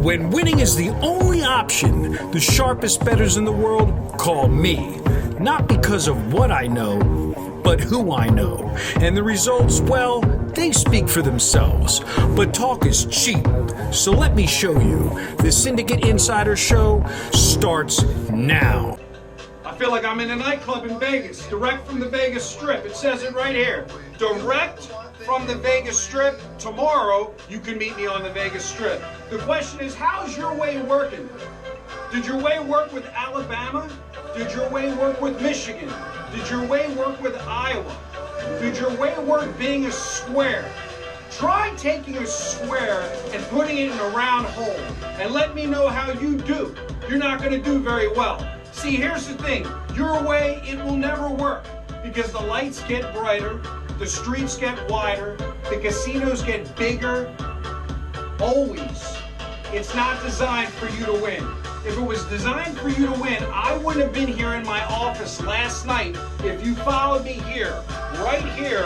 When winning is the only option, the sharpest bettors in the world call me. Not because of what I know, but who I know. And the results, well, they speak for themselves. But talk is cheap, so let me show you. The Syndicate Insider Show starts now. I feel like I'm in a nightclub in Vegas, direct from the Vegas Strip. It says it right here. Direct from the Vegas Strip. Tomorrow, you can meet me on the Vegas Strip. The question is, how's your way working? Did your way work with Alabama? Did your way work with Michigan? Did your way work with Iowa? Did your way work being a square? Try taking a square and putting it in a round hole and let me know how you do. You're not going to do very well. See, here's the thing. Your way, it will never work because the lights get brighter, the streets get wider, the casinos get bigger. Always. It's not designed for you to win. If it was designed for you to win, I wouldn't have been here in my office last night. If you followed me here, right here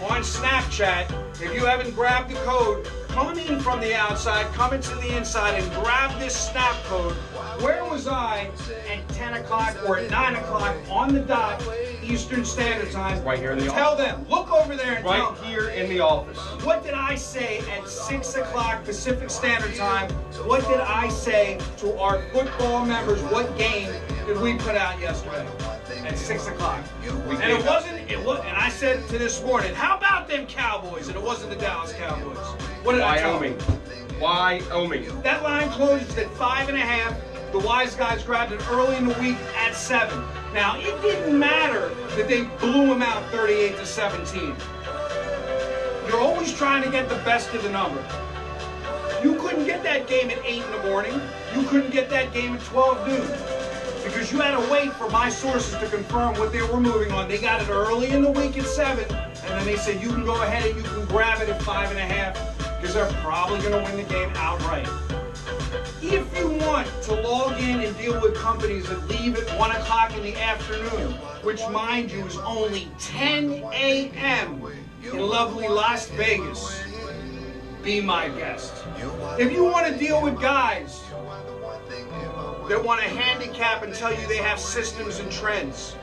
on Snapchat, if you haven't grabbed the code, come in from the outside, come into the inside and grab this snap code. Where was I at 10 o'clock or at 9 o'clock on the dot Eastern Standard Time? Right here in the Tell office. them, look over there and tell Right here in the office. what did I say at 6 o'clock Pacific Standard Time? What did I say to our football members? What game did we put out yesterday at 6 o'clock? And and I said to this morning, how about them Cowboys? And it wasn't the Dallas Cowboys. What did I tell them? Wyoming. That line closed at 5.5. The wise guys grabbed it early in the week at 7. Now, it didn't matter that they blew them out 38-17. You're always trying to get the best of the number. You couldn't get that game at 8 in the morning. You couldn't get that game at 12 noon because you had to wait for my sources to confirm what they were moving on. They got it early in the week at 7, and then they said you can go ahead and you can grab it at 5.5 because they're probably going to win the game outright. If you want to log in and deal with companies that leave at 1 o'clock in the afternoon, which mind you is only 10 a.m. in lovely Las Vegas, be my guest. If you want to deal with guys that want to handicap and tell you they have systems and trends,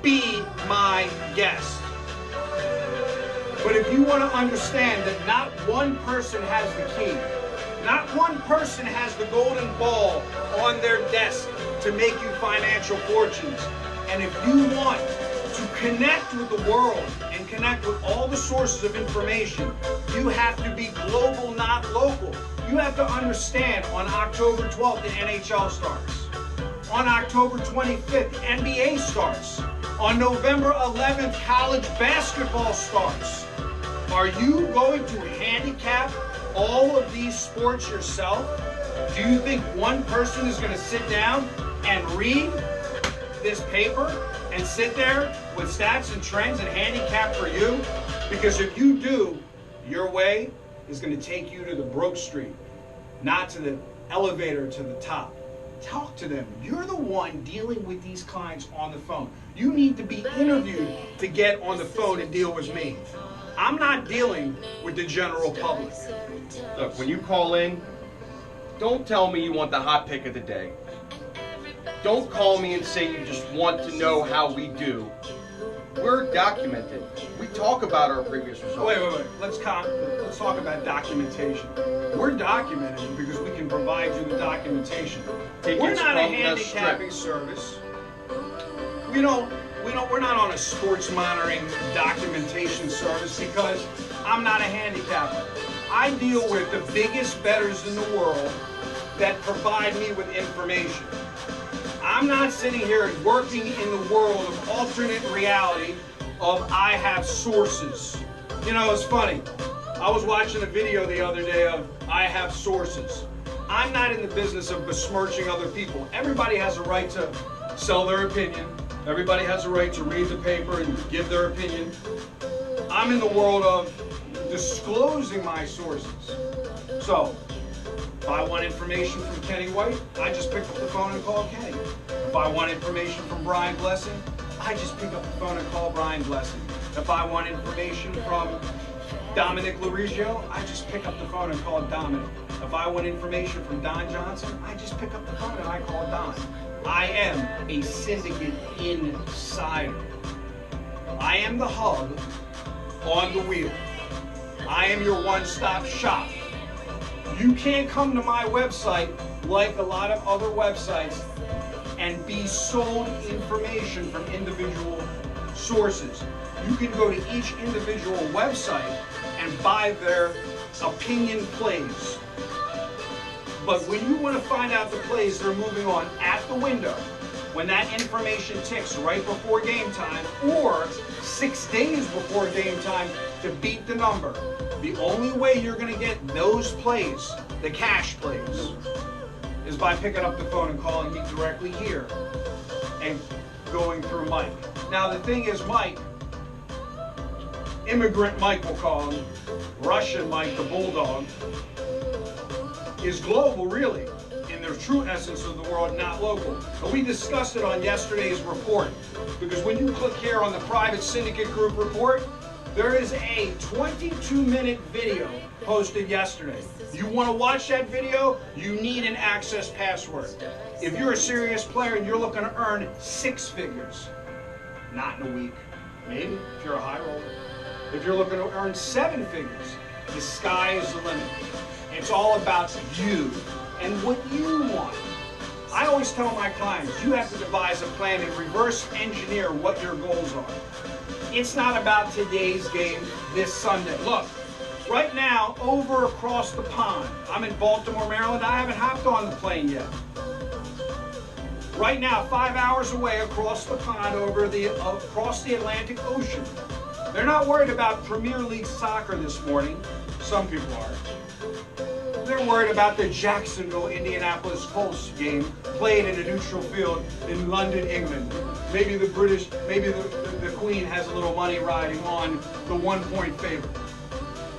be my guest. But if you want to understand that not one person has the key, not one person has the golden ball on their desk to make you financial fortunes. And if you want to connect with the world and connect with all the sources of information, you have to be global, not local. You have to understand on October 12th, the NHL starts. On October 25th, the NBA starts. On November 11th, college basketball starts. Are you going to handicap all of these sports yourself? Do you think one person is going to sit down and read this paper and sit there with stats and trends and handicap for you? Because if you do, your way is going to take you to the broke street, not to the elevator to the top. Talk to them. You're the one dealing with these clients on the phone. You need to be interviewed to get on the phone and deal with me. I'm not dealing with the general public. Look, when you call in, don't tell me you want the hot pick of the day. Don't call me and say you just want to know how we do. We're documented. We talk about our previous results. Wait. Let's talk about documentation. We're documented because we can provide you the documentation. We're not a handicapping service. We're not on a sports monitoring documentation service because I'm not a handicapper. I deal with the biggest bettors in the world that provide me with information. I'm not sitting here working in the world of alternate reality of I have sources. You know, it's funny. I was watching a video the other day of I have sources. I'm not in the business of besmirching other people. Everybody has a right to sell their opinion. Everybody has a right to read the paper and give their opinion. I'm in the world of disclosing my sources. So, if I want information from Kenny White, I just pick up the phone and call Kenny. If I want information from Brian Blessing, I just pick up the phone and call Brian Blessing. If I want information from Dominic Laurigio, I just pick up the phone and call Dominic. If I want information from Don Johnson, I just pick up the phone and I call Don. I am a syndicate insider. I am the hub on the wheel. I am your one-stop shop. You can't come to my website like a lot of other websites and be sold information from individual sources. You can go to each individual website and buy their opinion plays. But when you want to find out the plays they're moving on at the window, when that information ticks right before game time or 6 days before game time to beat the number, the only way you're going to get those plays, the cash plays, is by picking up the phone and calling me directly here and going through Mike. Now the thing is, Mike, immigrant Mike will call him, Russian Mike, the bulldog, is global really, in the true essence of the world, not local. But we discussed it on yesterday's report, because when you click here on the private syndicate group report, there is a 22-minute video posted yesterday. You want to watch that video, you need an access password. If you're a serious player and you're looking to earn 6 figures, not in a week, maybe if you're a high roller. If you're looking to earn 7 figures, the sky is the limit. It's all about you and what you want. I always tell my clients, you have to devise a plan and reverse engineer what your goals are. It's not about today's game this Sunday. Look, right now, over across the pond, I'm in Baltimore, Maryland. I haven't hopped on the plane yet. Right now, 5 hours away across the pond, across the Atlantic Ocean. They're not worried about Premier League soccer this morning. Some people are. They're worried about the Jacksonville Indianapolis Colts game played in a neutral field in London, England. Maybe the Queen has a little money riding on the 1-point favorite.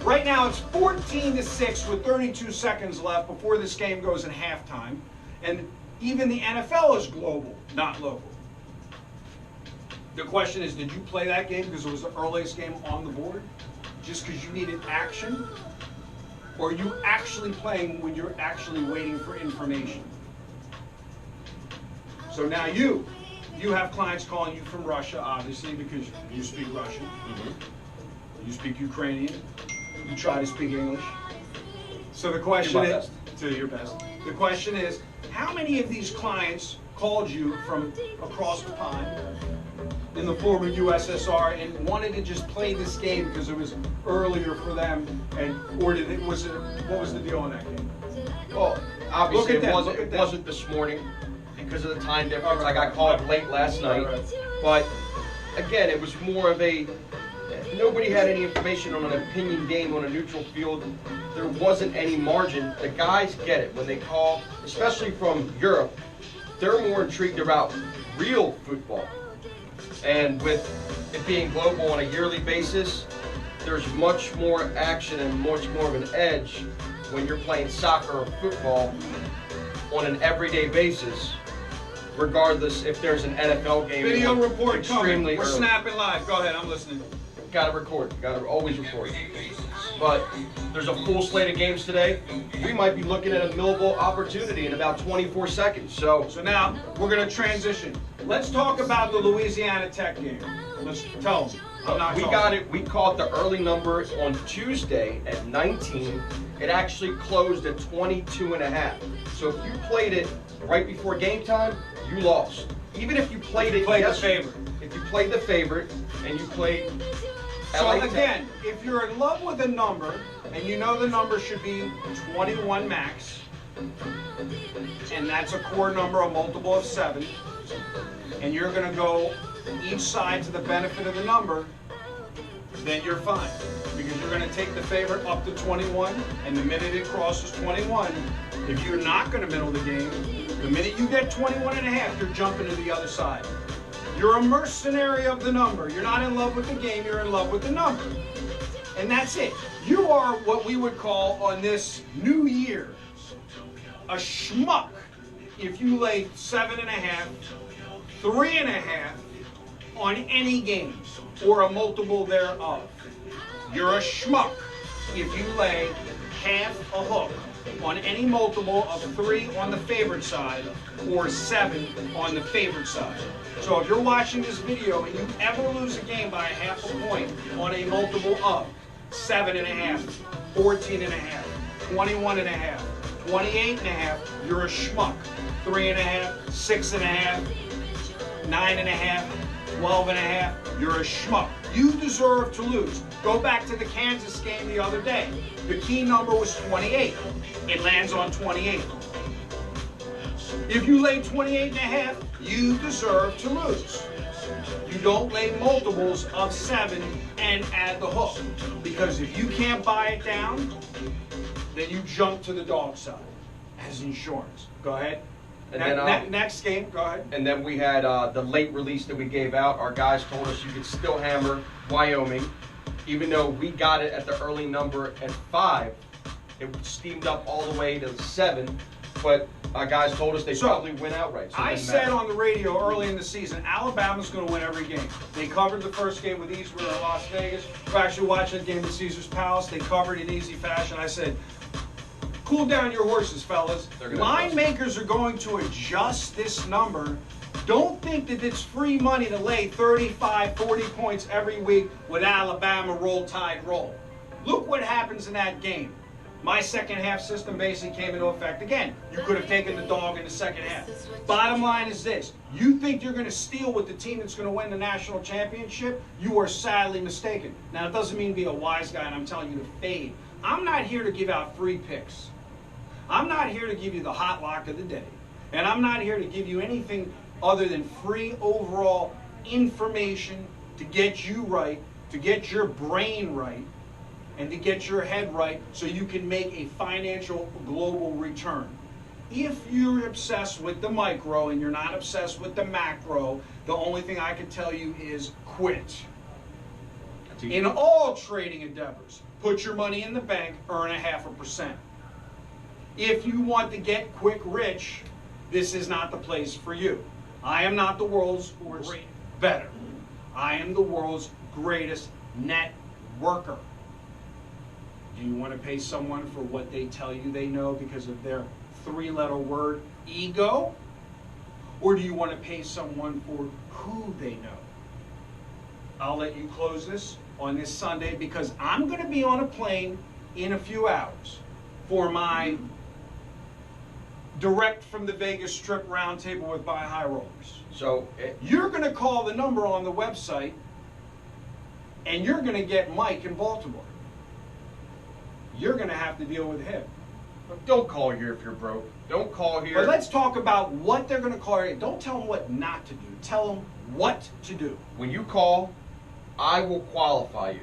Right now it's 14-6 with 32 seconds left before this game goes in halftime. And even the NFL is global, not local. The question is, did you play that game because it was the earliest game on the board? Just because you needed action? Or are you actually playing when you're actually waiting for information? So now you have clients calling you from Russia, obviously, because you speak Russian. Mm-hmm. You speak Ukrainian. You try to speak English. So the question is, to your best. The question is, how many of these clients called you from across the pond in the former USSR and wanted to just play this game because it was earlier for them, what was the deal on that game? Well, obviously it wasn't this morning because of the time difference. I got called late last night, but again, it was more of nobody had any information on an opinion game on a neutral field. There wasn't any margin. The guys get it when they call, especially from Europe. They're more intrigued about real football. And with it being global on a yearly basis, there's much more action and much more of an edge when you're playing soccer or football on an everyday basis, regardless if there's an NFL game. Video report coming. We're early. Snapping live. Go ahead, I'm listening. Gotta record. Gotta always record. But there's a full slate of games today. We might be looking at a Millville opportunity in about 24 seconds. So now we're going to transition. Let's talk about the Louisiana Tech game. Let's tell them. We caught the early number on Tuesday at 19. It actually closed at 22.5. So if you played it right before game time, you lost. Even if you played the favorite. If you played the favorite and you played. So again, if you're in love with a number and you know the number should be 21 max, and that's a core number, a multiple of 7, and you're going to go each side to the benefit of the number, then you're fine. Because you're going to take the favorite up to 21, and the minute it crosses 21, if you're not going to middle the game, the minute you get 21.5, you're jumping to the other side. You're a mercenary of the number. You're not in love with the game, you're in love with the number. And that's it. You are what we would call on this new year a schmuck if you lay 7.5, 3.5 on any game or a multiple thereof. You're a schmuck if you lay half a hook on any multiple of 3 on the favorite side or 7 on the favorite side. So if you're watching this video and you ever lose a game by a half a point on a multiple of 7.5, 14.5, 21.5, 28.5, you're a schmuck. 3.5, 6.5, 9.5, 12.5, you're a schmuck. You deserve to lose. Go back to the Kansas game the other day. The key number was 28. It lands on 28. If you lay 28.5, you deserve to lose. You don't lay multiples of 7 and add the hook. Because if you can't buy it down, then you jump to the dog side as insurance. Go ahead. And then, next game, go ahead. And then we had the late release that we gave out. Our guys told us you could still hammer Wyoming, even though we got it at the early number at 5. It steamed up all the way to 7, but our guys told us they probably win outright. So I said on the radio early in the season, Alabama's going to win every game. They covered the first game with ease. We were in Las Vegas. We're actually watching the game at Caesar's Palace. They covered in easy fashion. I said, cool down your horses, fellas. Line makers are going to adjust this number. Don't think that it's free money to lay 35, 40 points every week with Alabama roll tide roll. Look what happens in that game. My second half system basically came into effect again. You could have taken the dog in the second half. Bottom line is this. You think you're going to steal with the team that's going to win the national championship? You are sadly mistaken. Now, it doesn't mean be a wise guy, and I'm telling you to fade. I'm not here to give out free picks. I'm not here to give you the hot lock of the day. And I'm not here to give you anything other than free overall information to get you right, to get your brain right, and to get your head right so you can make a financial global return. If you're obsessed with the micro and you're not obsessed with the macro, the only thing I can tell you is quit. In all trading endeavors, put your money in the bank, earn 0.5%. If you want to get quick rich, this is not the place for you. I am not the world's sports better. I am the world's greatest net worker. Do you want to pay someone for what they tell you they know because of their 3-letter word, ego? Or do you want to pay someone for who they know? I'll let you close this on this Sunday because I'm going to be on a plane in a few hours for my direct from the Vegas Strip roundtable with Buy High Rollers. So you're going to call the number on the website and you're going to get Mike in Baltimore. You're going to have to deal with him. Don't call here if you're broke. Don't call here. But let's talk about what they're going to call here. Don't tell them what not to do. Tell them what to do. When you call, I will qualify you.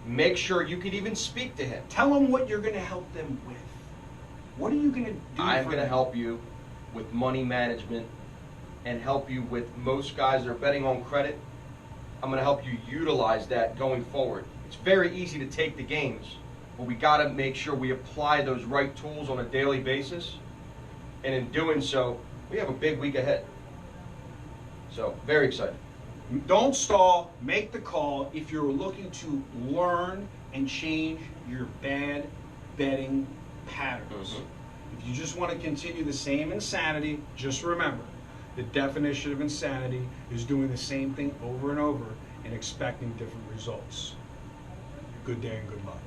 Make sure you can even speak to him. Tell them what you're going to help them with. What are you going to do? I'm going to help you with money management and help you with most guys that are betting on credit. I'm going to help you utilize that going forward. It's very easy to take the games, but we got to make sure we apply those right tools on a daily basis. And in doing so, we have a big week ahead. So, very excited. Don't stall. Make the call if you're looking to learn and change your bad betting patterns. If you just want to continue the same insanity, just remember, the definition of insanity is doing the same thing over and over and expecting different results. Good day and good luck.